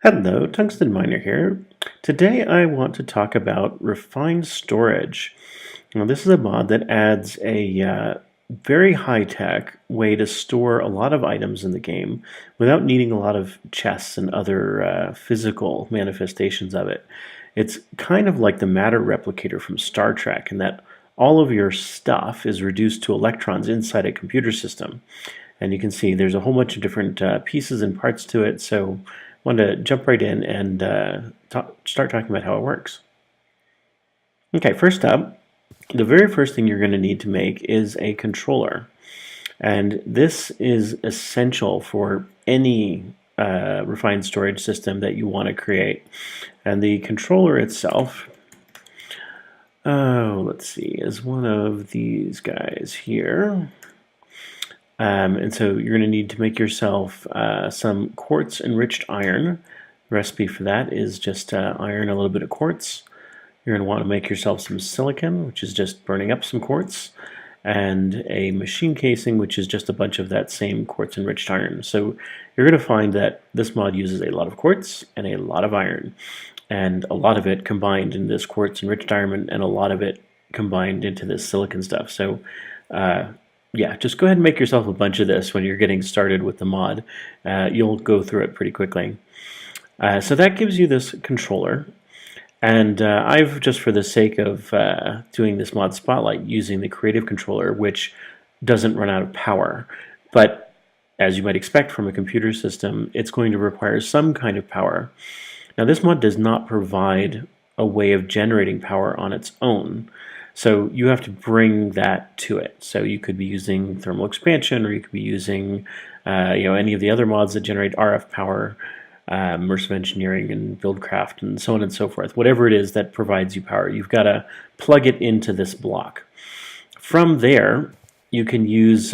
Hello, Tungsten Miner here. Today I want to talk about refined storage. Now, this is a mod that adds a very high-tech way to store a lot of items in the game without needing a lot of chests and other physical manifestations of it. It's kind of like the matter replicator from Star Trek in that all of your stuff is reduced to electrons inside a computer system. And you can see there's a whole bunch of different pieces and parts to it, so I wanted to jump right in and start talking about how it works. Okay, first up, the very first thing you're going to need to make is a controller. And this is essential for any refined storage system that you want to create. And the controller itself, let's see, is one of these guys here. And so you're going to need to make yourself some quartz enriched iron. The recipe for that is just iron, a little bit of quartz. You're going to want to make yourself some silicon, which is just burning up some quartz, and a machine casing, which is just a bunch of that same quartz enriched iron. So you're going to find that this mod uses a lot of quartz and a lot of iron, and a lot of it combined in this quartz enriched iron, and a lot of it combined into this silicon stuff. So yeah, just go ahead and make yourself a bunch of this when you're getting started with the mod. You'll go through it pretty quickly. So that gives you this controller. And I've, just for the sake of doing this mod spotlight, using the creative controller, which doesn't run out of power. But as you might expect from a computer system, it's going to require some kind of power. Now, this mod does not provide a way of generating power on its own. So you have to bring that to it. So you could be using thermal expansion, or you could be using any of the other mods that generate RF power, immersive engineering and buildcraft and so on and so forth. Whatever it is that provides you power, you've got to plug it into this block. From there, you can use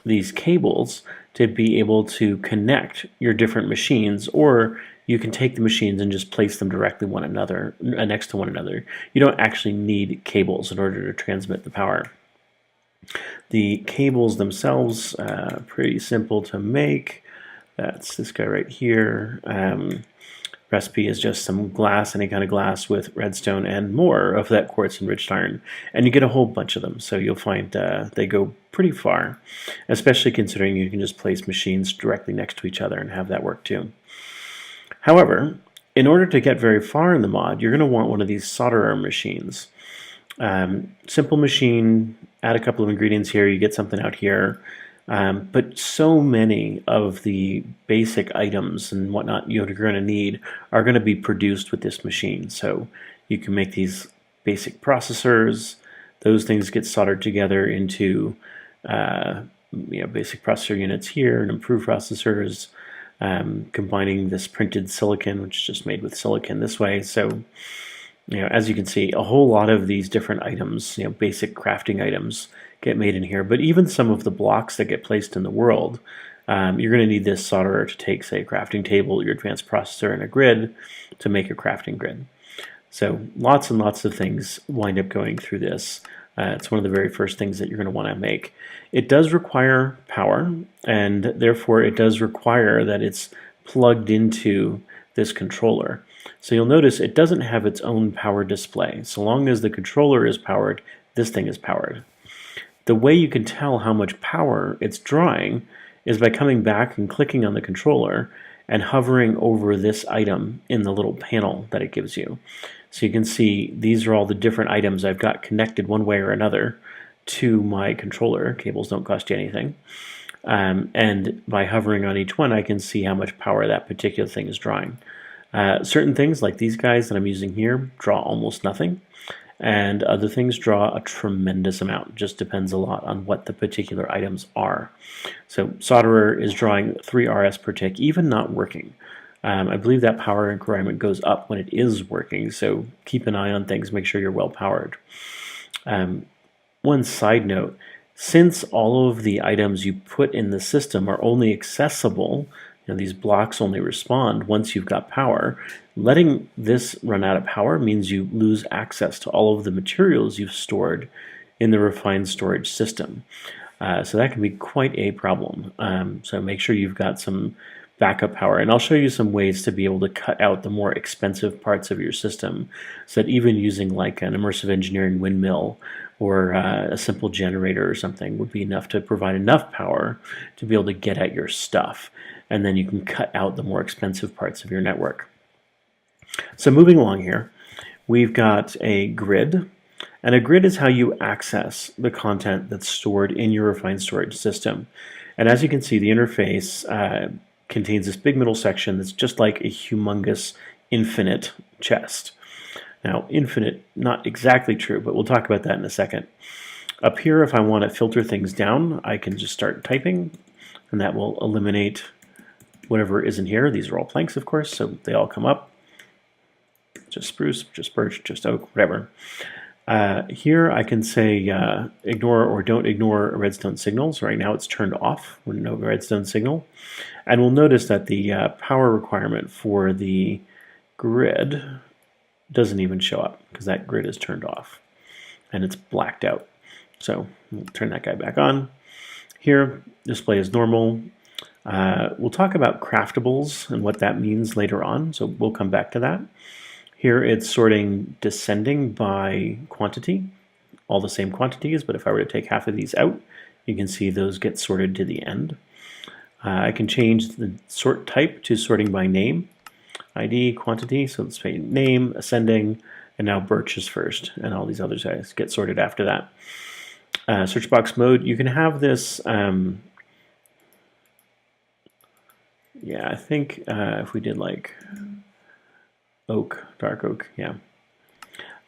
these cables to be able to connect your different machines, or you can take the machines and just place them directly next to one another. You don't actually need cables in order to transmit the power. The cables themselves pretty simple to make. That's this guy right here. Recipe is just some glass, any kind of glass with redstone and more of that quartz enriched iron. And you get a whole bunch of them, so you'll find they go pretty far, especially considering you can just place machines directly next to each other and have that work too. However, in order to get very far in the mod, you're going to want one of these solderer machines. Simple machine, add a couple of ingredients here, you get something out here. But so many of the basic items and whatnot you're going to need are going to be produced with this machine. So you can make these basic processors. Those things get soldered together into basic processor units here, and improved processors. Combining this printed silicon, which is just made with silicon this way. So, as you can see, a whole lot of these different items, basic crafting items, get made in here. But even some of the blocks that get placed in the world, you're going to need this solderer to take, say, a crafting table, your advanced processor, and a grid to make a crafting grid. So lots and lots of things wind up going through this. It's one of the very first things that you're going to want to make. It does require power, and therefore it does require that it's plugged into this controller. So you'll notice it doesn't have its own power display. So long as the controller is powered, this thing is powered. The way you can tell how much power it's drawing is by coming back and clicking on the controller and hovering over this item in the little panel that it gives you. So you can see these are all the different items I've got connected one way or another to my controller. Cables don't cost you anything. And by hovering on each one, I can see how much power that particular thing is drawing. Certain things, like these guys that I'm using here, draw almost nothing. And other things draw a tremendous amount. It just depends a lot on what the particular items are. So solderer is drawing 3 RS per tick, even not working. I believe that power requirement goes up when it is working, so keep an eye on things, make sure you're well powered. One side note, since all of the items you put in the system are only accessible, these blocks only respond once you've got power, letting this run out of power means you lose access to all of the materials you've stored in the refined storage system. So that can be quite a problem. So make sure you've got some backup power. And I'll show you some ways to be able to cut out the more expensive parts of your system, so that even using like an immersive engineering windmill or a simple generator or something would be enough to provide enough power to be able to get at your stuff. And then you can cut out the more expensive parts of your network. So moving along here, we've got a grid. And a grid is how you access the content that's stored in your refined storage system. And as you can see, the interface contains this big middle section that's just like a humongous infinite chest. Now, infinite, not exactly true, but we'll talk about that in a second. Up here, if I want to filter things down, I can just start typing, and that will eliminate whatever isn't here. These are all planks, of course, so they all come up. Just spruce, just birch, just oak, whatever. Here I can say ignore or don't ignore redstone signals. Right now it's turned off with no redstone signal. And we'll notice that the power requirement for the grid doesn't even show up because that grid is turned off and it's blacked out. So we'll turn that guy back on. Here, display is normal. We'll talk about craftables and what that means later on, so we'll come back to that. Here it's sorting descending by quantity, all the same quantities, but if I were to take half of these out, you can see those get sorted to the end. I can change the sort type to sorting by name, ID, quantity, so let's say name, ascending, and now birch is first, and all these other guys get sorted after that. Search box mode, you can have this, yeah, I think if we did like oak, dark oak, yeah.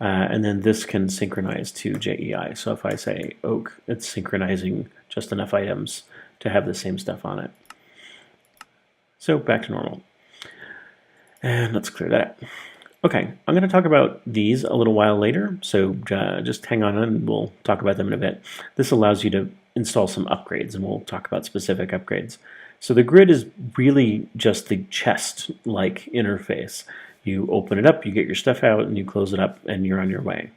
And then this can synchronize to JEI. So if I say oak, it's synchronizing just enough items to have the same stuff on it. So back to normal. And let's clear that up. Okay, I'm going to talk about these a little while later, so just hang on and we'll talk about them in a bit. This allows you to install some upgrades, and we'll talk about specific upgrades. So the grid is really just the chest-like interface. You open it up, you get your stuff out, and you close it up, and you're on your way.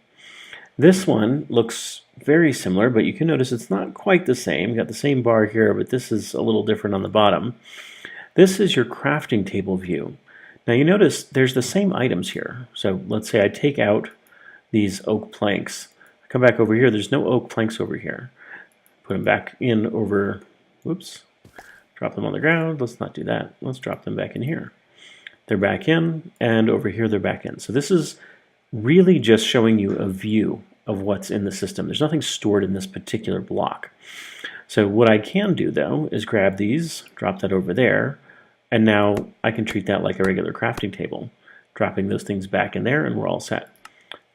This one looks very similar, but you can notice it's not quite the same. You've got the same bar here, but this is a little different on the bottom. This is your crafting table view. Now you notice there's the same items here. So let's say I take out these oak planks. I come back over here, there's no oak planks over here. Put them back in over, whoops, drop them on the ground. Let's not do that. Let's drop them back in here. They're back in, and over here they're back in. So this is really just showing you a view of what's in the system. There's nothing stored in this particular block. So what I can do, though, is grab these, drop that over there, and now I can treat that like a regular crafting table, dropping those things back in there, and we're all set.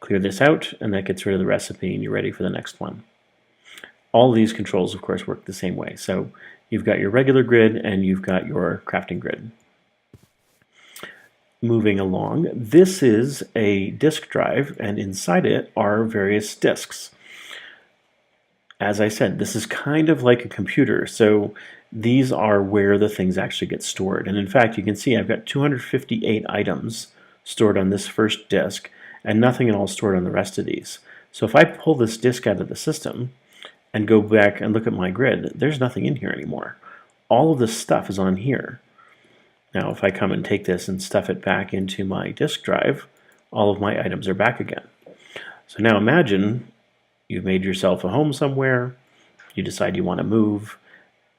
Clear this out, and that gets rid of the recipe, and you're ready for the next one. All of these controls, of course, work the same way. So you've got your regular grid, and you've got your crafting grid. Moving along, this is a disk drive, and inside it are various disks. As I said, this is kind of like a computer, so these are where the things actually get stored. And in fact, you can see I've got 258 items stored on this first disk, and nothing at all stored on the rest of these. So if I pull this disk out of the system and go back and look at my grid, there's nothing in here anymore. All of this stuff is on here. Now, if I come and take this and stuff it back into my disk drive, all of my items are back again. So now imagine you've made yourself a home somewhere, you decide you want to move.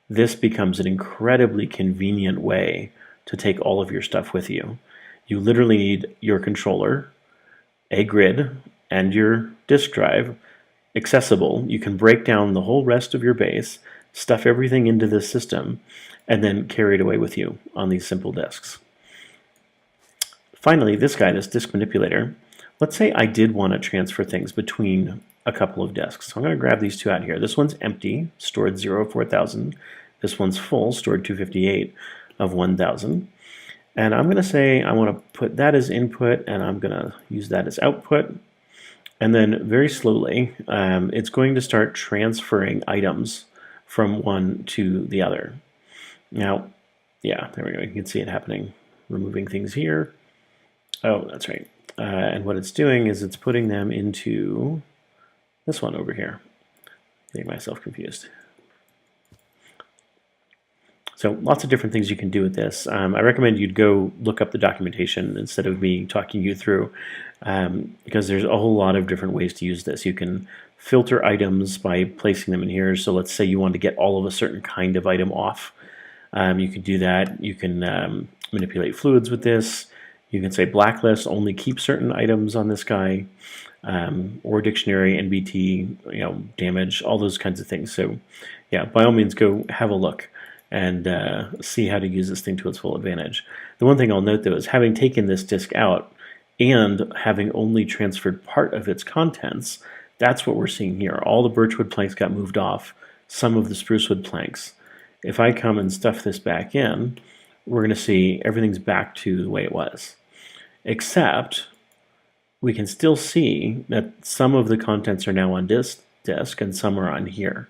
This becomes an incredibly convenient way to take all of your stuff with you. You literally need your controller, a grid, and your disk drive accessible. You can break down the whole rest of your base, stuff everything into this system, and then carry it away with you on these simple disks. Finally, this guy, this disk manipulator, let's say I did want to transfer things between a couple of disks. So I'm going to grab these two out here. This one's empty, stored 0 of 4,000. This one's full, stored 258 of 1,000. And I'm going to say I want to put that as input, and I'm going to use that as output. And then very slowly, it's going to start transferring items from one to the other. Now, yeah, there we go. You can see it happening. Removing things here. Oh, that's right. And what it's doing is it's putting them into this one over here. Getting myself confused. So lots of different things you can do with this. I recommend you'd go look up the documentation instead of me talking you through, because there's a whole lot of different ways to use this. You can filter items by placing them in here. So let's say you want to get all of a certain kind of item off. You can do that. You can manipulate fluids with this. You can say blacklist, only keep certain items on this guy, or dictionary, NBT, damage, all those kinds of things. So yeah, by all means, go have a look and see how to use this thing to its full advantage. The one thing I'll note though is having taken this disk out and having only transferred part of its contents, that's what we're seeing here. All the birchwood planks got moved off, some of the sprucewood planks. If I come and stuff this back in, we're going to see everything's back to the way it was. Except we can still see that some of the contents are now on this disk and some are on here.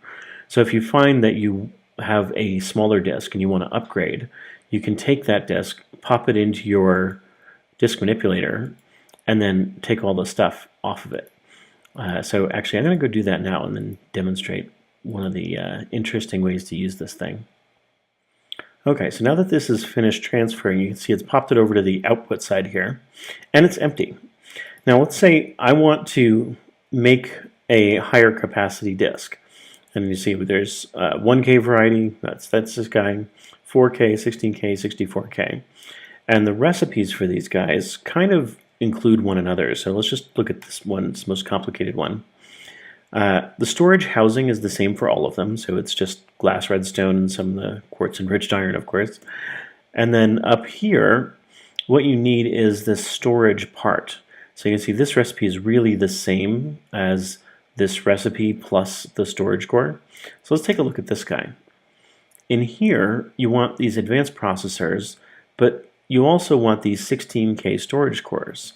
So if you find that you have a smaller disk and you want to upgrade, you can take that disk, pop it into your disk manipulator, and then take all the stuff off of it. So actually, I'm going to go do that now and then demonstrate one of the interesting ways to use this thing. Okay, so now that this is finished transferring, you can see it's popped it over to the output side here, and it's empty. Now let's say I want to make a higher capacity disk. And you see there's 1K variety, that's this guy, 4K, 16K, 64K. And the recipes for these guys kind of include one another. So let's just look at this one, it's the most complicated one. The storage housing is the same for all of them, so it's just glass redstone and some of the quartz enriched iron, of course. And then up here, what you need is this storage part. So you can see this recipe is really the same as this recipe plus the storage core. So let's take a look at this guy. In here, you want these advanced processors, but you also want these 16K storage cores.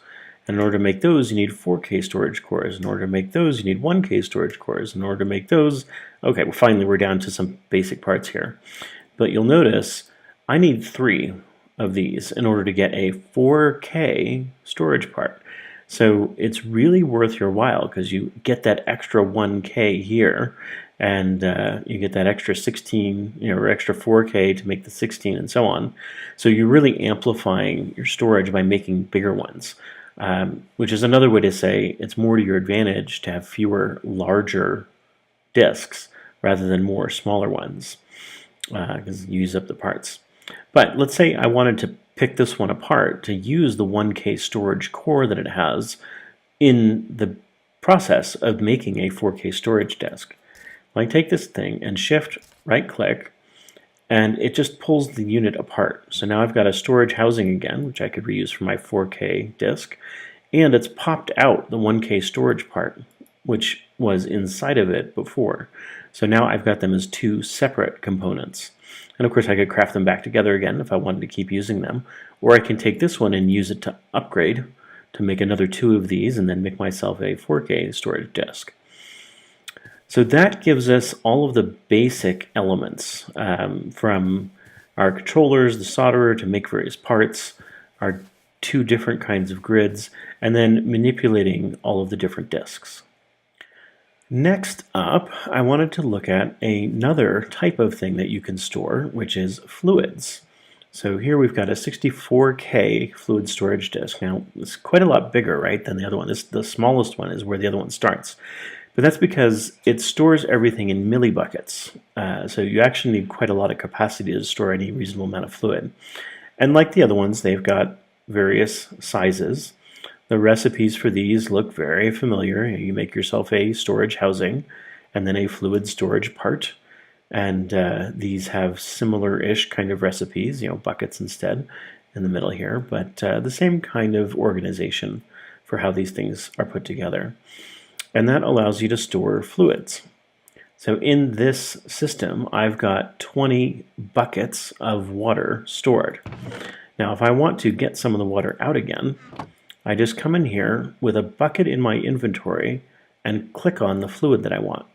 And in order to make those, you need 4K storage cores. In order to make those, you need 1K storage cores. In order to make those, okay, well, finally we're down to some basic parts here. But you'll notice I need 3 of these in order to get a 4K storage part. So it's really worth your while because you get that extra 1K here, and you get that extra 16, or extra 4K to make the 16 and so on. So you're really amplifying your storage by making bigger ones, which is another way to say it's more to your advantage to have fewer larger disks rather than more smaller ones, because you use up the parts. But let's say I wanted to pick this one apart to use the 1K storage core that it has in the process of making a 4K storage disk. I take this thing and shift right click, and it just pulls the unit apart. So now I've got a storage housing again, which I could reuse for my 4K disk, and it's popped out the 1K storage part, which was inside of it before. So now I've got them as 2 separate components. And of course I could craft them back together again if I wanted to keep using them, or I can take this one and use it to upgrade to make another 2 of these and then make myself a 4K storage disk. So that gives us all of the basic elements, from our controllers, the solderer to make various parts, our 2 different kinds of grids, and then manipulating all of the different disks. Next up, I wanted to look at another type of thing that you can store, which is fluids. So here we've got a 64K fluid storage disk. Now, it's quite a lot bigger, right, than the other one. The smallest one is where the other one starts. But that's because it stores everything in millibuckets. So you actually need quite a lot of capacity to store any reasonable amount of fluid. And like the other ones, they've got various sizes. The recipes for these look very familiar. You make yourself a storage housing and then a fluid storage part. And these have similar-ish kind of recipes, buckets instead in the middle here, but the same kind of organization for how these things are put together. And that allows you to store fluids. So in this system, I've got 20 buckets of water stored. Now, if I want to get some of the water out again, I just come in here with a bucket in my inventory and click on the fluid that I want.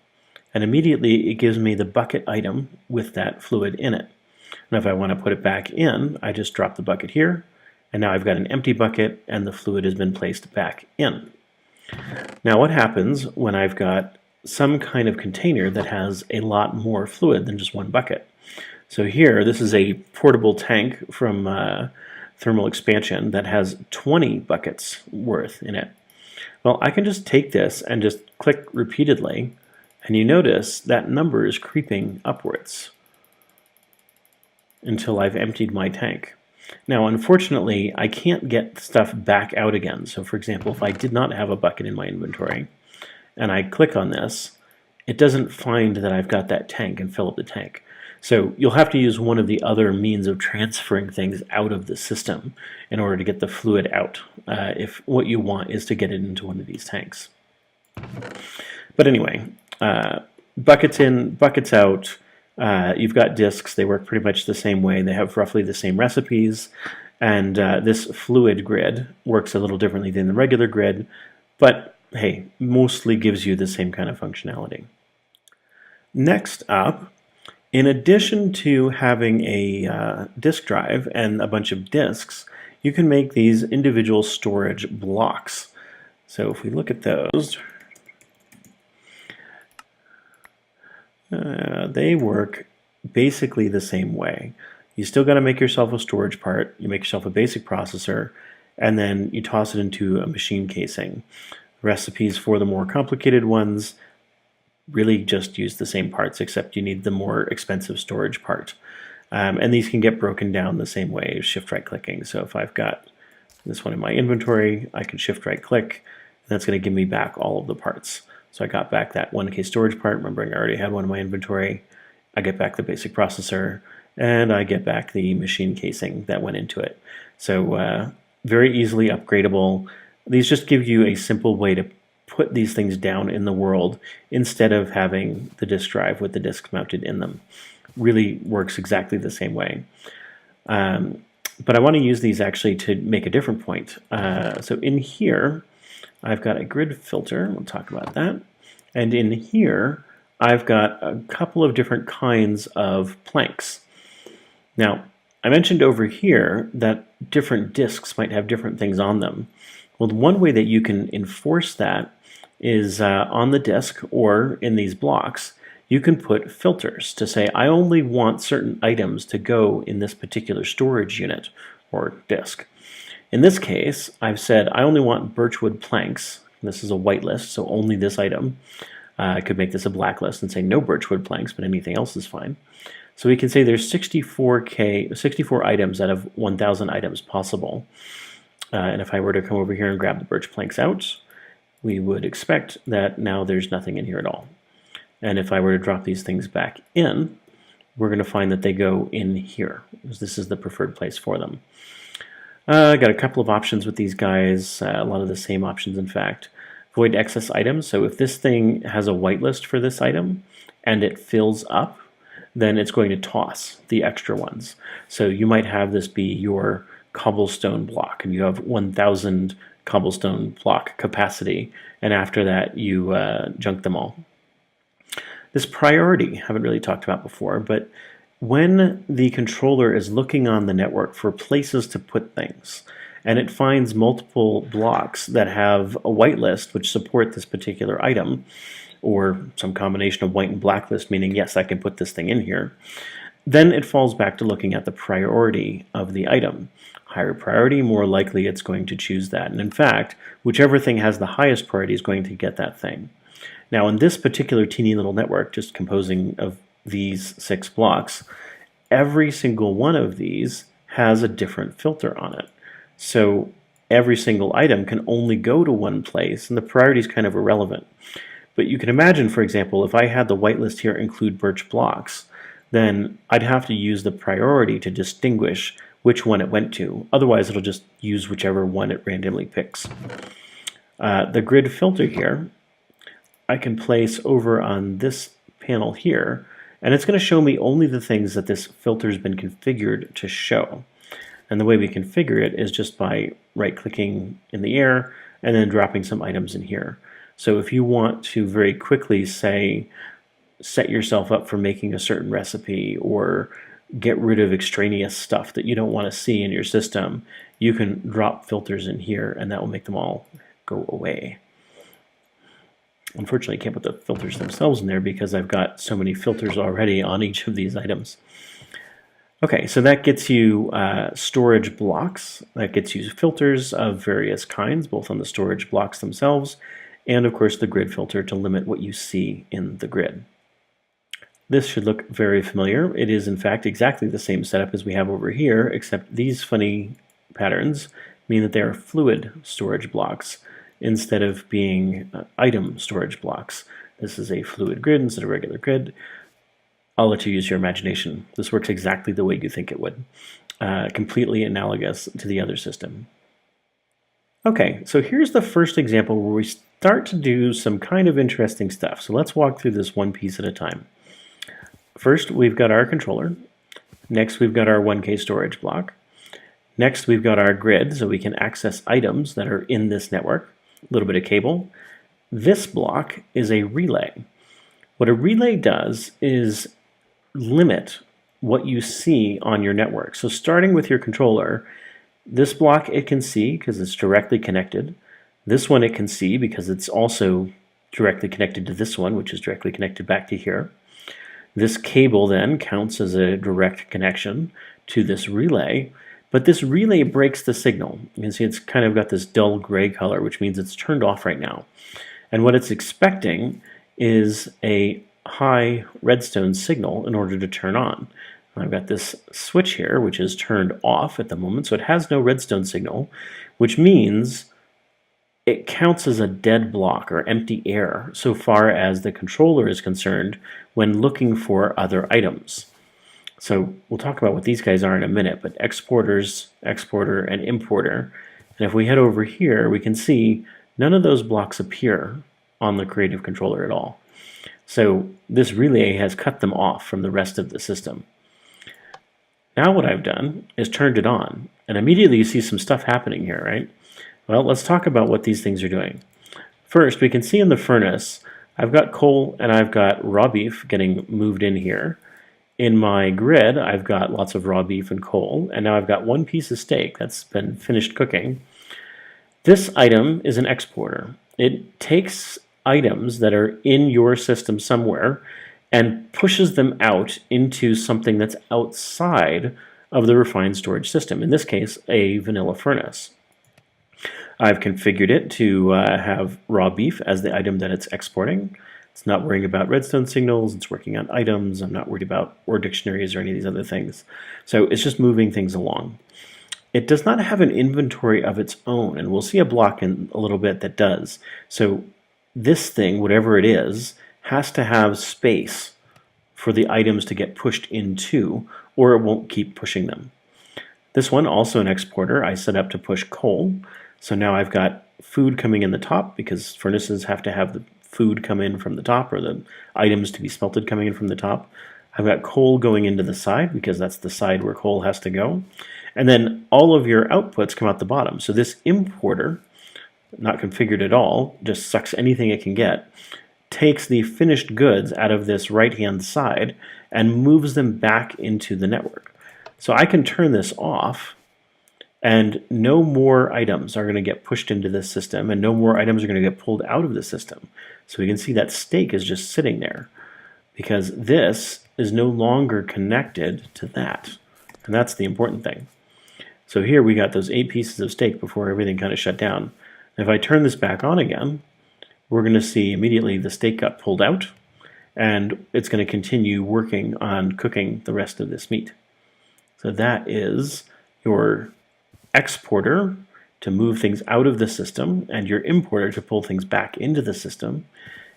And immediately it gives me the bucket item with that fluid in it. And if I want to put it back in, I just drop the bucket here, and now I've got an empty bucket and the fluid has been placed back in. Now what happens when I've got some kind of container that has a lot more fluid than just one bucket? So here, this is a portable tank from thermal expansion that has 20 buckets worth in it. Well, I can just take this and just click repeatedly, and you notice that number is creeping upwards until I've emptied my tank. Now, unfortunately, I can't get stuff back out again. So for example, if I did not have a bucket in my inventory and I click on this, it doesn't find that I've got that tank and fill up the tank. So you'll have to use one of the other means of transferring things out of the system in order to get the fluid out, if what you want is to get it into one of these tanks. But anyway, buckets in, buckets out. You've got disks. They work pretty much the same way. They have roughly the same recipes. And this fluid grid works a little differently than the regular grid, but hey, mostly gives you the same kind of functionality. Next up, in addition to having a disk drive and a bunch of disks, you can make these individual storage blocks. So if we look at those, they work basically the same way. You still got to make yourself a storage part, you make yourself a basic processor, and then you toss it into a machine casing. Recipes for the more complicated ones really just use the same parts, except you need the more expensive storage part. And these can get broken down the same way as shift right clicking. So if I've got this one in my inventory, I can shift right click, and that's going to give me back all of the parts. So I got back that 1K storage part, remembering I already had one in my inventory. I get back the basic processor, and I get back the machine casing that went into it. So very easily upgradable. These just give you a simple way to put these things down in the world instead of having the disk drive with the disks mounted in them. Really works exactly the same way. But I want to use these actually to make a different point. So in here, I've got a grid filter. We'll talk about that. And in here, I've got a couple of different kinds of planks. Now, I mentioned over here that different disks might have different things on them. Well, one way that you can enforce that is on the disk or in these blocks, you can put filters to say, I only want certain items to go in this particular storage unit or disk. In this case, I've said I only want birchwood planks. This is a whitelist, so only this item. I could make this a blacklist and say no birchwood planks, but anything else is fine. So we can say there's 64 items out of 1,000 items possible. And if I were to come over here and grab the birch planks out, we would expect that now there's nothing in here at all. And if I were to drop these things back in, we're going to find that they go in here, because this is the preferred place for them. I got a couple of options with these guys, a lot of the same options in fact. Void excess items, so if this thing has a whitelist for this item and it fills up, then it's going to toss the extra ones. So you might have this be your cobblestone block, and you have 1,000 cobblestone block capacity, and after that you junk them all. This priority, haven't really talked about before, but when the controller is looking on the network for places to put things, and it finds multiple blocks that have a whitelist which support this particular item, or some combination of white and blacklist, meaning yes, I can put this thing in here, then it falls back to looking at the priority of the item. Higher priority, more likely it's going to choose that. And in fact, whichever thing has the highest priority is going to get that thing. Now in this particular teeny little network, just composing of these 6 blocks, every single one of these has a different filter on it. So every single item can only go to one place, and the priority is kind of irrelevant. But you can imagine, for example, if I had the whitelist here include birch blocks, then I'd have to use the priority to distinguish which one it went to. Otherwise, it'll just use whichever one it randomly picks. The grid filter here, I can place over on this panel here, and it's going to show me only the things that this filter has been configured to show. And the way we configure it is just by right-clicking in the air and then dropping some items in here. So if you want to very quickly say, set yourself up for making a certain recipe or get rid of extraneous stuff that you don't want to see in your system, you can drop filters in here and that will make them all go away. Unfortunately, I can't put the filters themselves in there because I've got so many filters already on each of these items. Okay, so that gets you storage blocks. That gets you filters of various kinds, both on the storage blocks themselves, and of course the grid filter to limit what you see in the grid. This should look very familiar. It is in fact exactly the same setup as we have over here, except these funny patterns mean that they are fluid storage blocks instead of being item storage blocks. This is a fluid grid instead of a regular grid. I'll let you use your imagination. This works exactly the way you think it would. Completely analogous to the other system. Okay, so here's the first example where we start to do some kind of interesting stuff. So let's walk through this one piece at a time. First, we've got our controller. Next, we've got our 1K storage block. Next, we've got our grid, so we can access items that are in this network. A little bit of cable. This block is a relay. What a relay does is limit what you see on your network. So starting with your controller, this block it can see because it's directly connected. This one it can see because it's also directly connected to this one, which is directly connected back to here. This cable then counts as a direct connection to this relay, but this relay breaks the signal. You can see it's kind of got this dull gray color, which means it's turned off right now. And what it's expecting is a high redstone signal in order to turn on. I've got this switch here which is turned off at the moment, so it has no redstone signal, which means it counts as a dead block or empty air so far as the controller is concerned when looking for other items. So we'll talk about what these guys are in a minute, but exporters, exporter, and importer. And if we head over here, we can see none of those blocks appear on the creative controller at all. So this relay has cut them off from the rest of the system. Now what I've done is turned it on, and immediately you see some stuff happening here, right? Well, let's talk about what these things are doing. First, we can see in the furnace, I've got coal and I've got raw beef getting moved in here. In my grid, I've got lots of raw beef and coal, and now I've got one piece of steak that's been finished cooking. This item is an exporter. It takes items that are in your system somewhere and pushes them out into something that's outside of the refined storage system, in this case, a vanilla furnace. I've configured it to have raw beef as the item that it's exporting. It's not worrying about redstone signals, it's working on items, I'm not worried about word dictionaries or any of these other things. So it's just moving things along. It does not have an inventory of its own, and we'll see a block in a little bit that does. So this thing, whatever it is, has to have space for the items to get pushed into, or it won't keep pushing them. This one, also an exporter, I set up to push coal. So now I've got food coming in the top because furnaces have to have the food come in from the top, or the items to be smelted coming in from the top. I've got coal going into the side because that's the side where coal has to go. And then all of your outputs come out the bottom. So this importer, not configured at all, just sucks anything it can get, takes the finished goods out of this right-hand side and moves them back into the network. So I can turn this off, and no more items are going to get pushed into this system, and no more items are going to get pulled out of the system. So we can see that steak is just sitting there because this is no longer connected to that. And that's the important thing. So here we got those 8 pieces of steak before everything kind of shut down. If I turn this back on again, we're going to see immediately the steak got pulled out, and it's going to continue working on cooking the rest of this meat. So that is your exporter to move things out of the system, and your importer to pull things back into the system,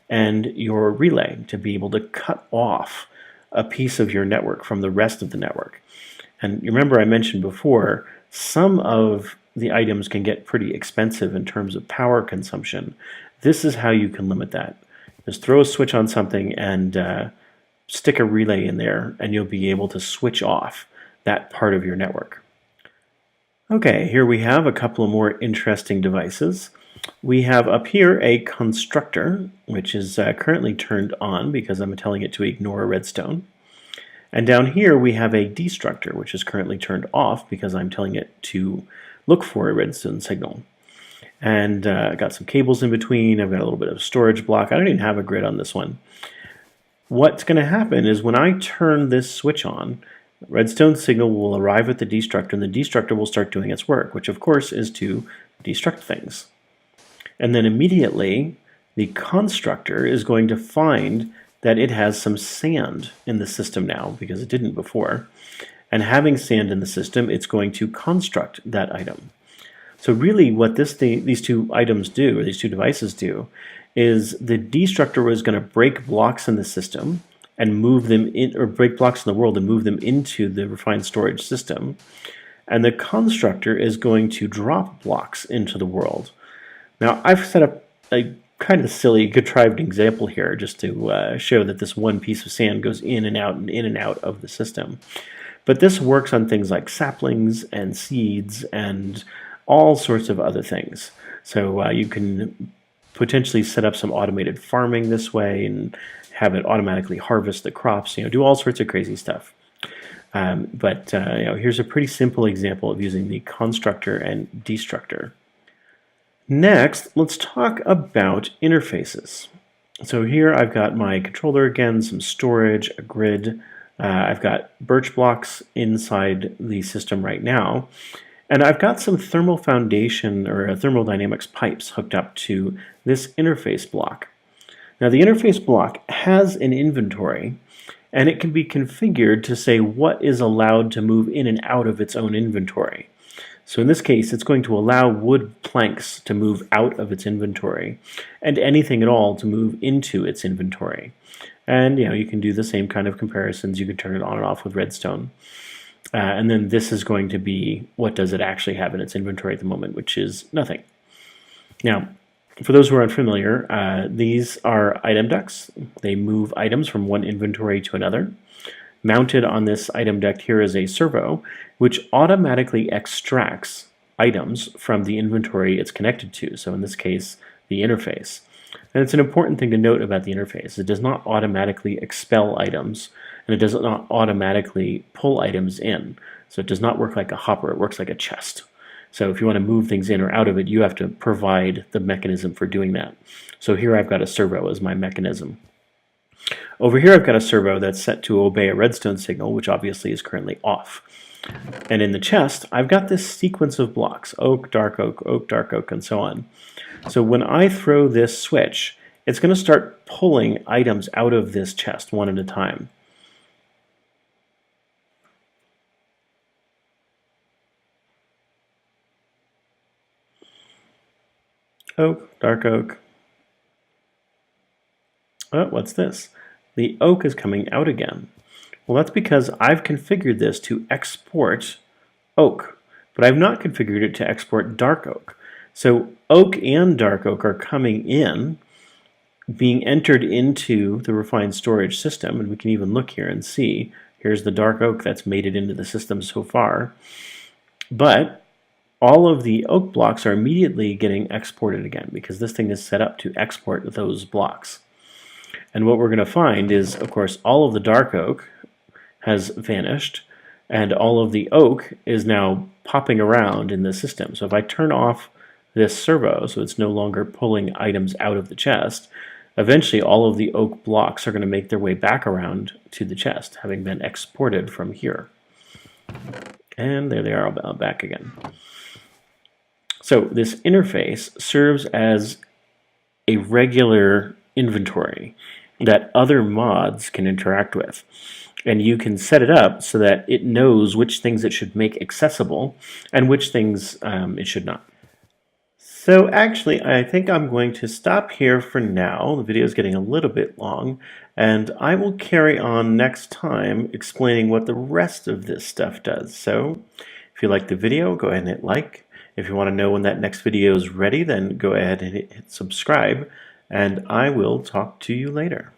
and your relay to be able to cut off a piece of your network from the rest of the network. And you remember I mentioned before, some of the items can get pretty expensive in terms of power consumption. This is how you can limit that. Just throw a switch on something and stick a relay in there, and you'll be able to switch off that part of your network. Okay, here we have a couple of more interesting devices. We have up here a constructor, which is currently turned on because I'm telling it to ignore redstone. And down here we have a destructor, which is currently turned off because I'm telling it to look for a redstone signal. And I got some cables in between. I've got a little bit of storage block. I don't even have a grid on this one. What's going to happen is when I turn this switch on, Redstone signal will arrive at the destructor, and the destructor will start doing its work, which of course is to destruct things. And then immediately, the constructor is going to find that it has some sand in the system now, because it didn't before. And having sand in the system, it's going to construct that item. So really what these two items do, or these two devices do, is the destructor is going to break blocks in the system and move them in, or break blocks in the world and move them into the refined storage system. And the constructor is going to drop blocks into the world. Now I've set up a kind of silly, contrived example here just to show that this one piece of sand goes in and out and in and out of the system. But this works on things like saplings and seeds and all sorts of other things. So you can potentially set up some automated farming this way and have it automatically harvest the crops, do all sorts of crazy stuff. But here's a pretty simple example of using the constructor and destructor. Next, let's talk about interfaces. So here I've got my controller again, some storage, a grid. I've got birch blocks inside the system right now. And I've got some thermal foundation or thermodynamics pipes hooked up to this interface block. Now the interface block has an inventory, and it can be configured to say what is allowed to move in and out of its own inventory. So in this case, it's going to allow wood planks to move out of its inventory, and anything at all to move into its inventory. And you can do the same kind of comparisons. You can turn it on and off with redstone. And then this is going to be what does it actually have in its inventory at the moment, which is nothing. Now, for those who are unfamiliar, these are item ducts. They move items from one inventory to another. Mounted on this item duct here is a servo, which automatically extracts items from the inventory it's connected to. So in this case, the interface. And it's an important thing to note about the interface. It does not automatically expel items, and it does not automatically pull items in. So it does not work like a hopper, it works like a chest. So if you want to move things in or out of it, you have to provide the mechanism for doing that. So here I've got a servo as my mechanism. Over here I've got a servo that's set to obey a redstone signal, which obviously is currently off. And in the chest, I've got this sequence of blocks, oak, dark oak, and so on. So when I throw this switch, it's going to start pulling items out of this chest one at a time. Oak, dark oak. Oh, what's this? The oak is coming out again. Well, that's because I've configured this to export oak, but I've not configured it to export dark oak. So oak and dark oak are coming in, being entered into the refined storage system, and we can even look here and see, here's the dark oak that's made it into the system so far. But all of the oak blocks are immediately getting exported again because this thing is set up to export those blocks. And what we're going to find is, of course, all of the dark oak has vanished, and all of the oak is now popping around in the system. So if I turn off this servo, so it's no longer pulling items out of the chest, eventually all of the oak blocks are going to make their way back around to the chest, having been exported from here. And there they are back again. So this interface serves as a regular inventory that other mods can interact with. And you can set it up so that it knows which things it should make accessible and which things it should not. So actually, I think I'm going to stop here for now. The video is getting a little bit long, and I will carry on next time explaining what the rest of this stuff does. So if you like the video, go ahead and hit like. If you want to know when that next video is ready, then go ahead and hit subscribe, and I will talk to you later.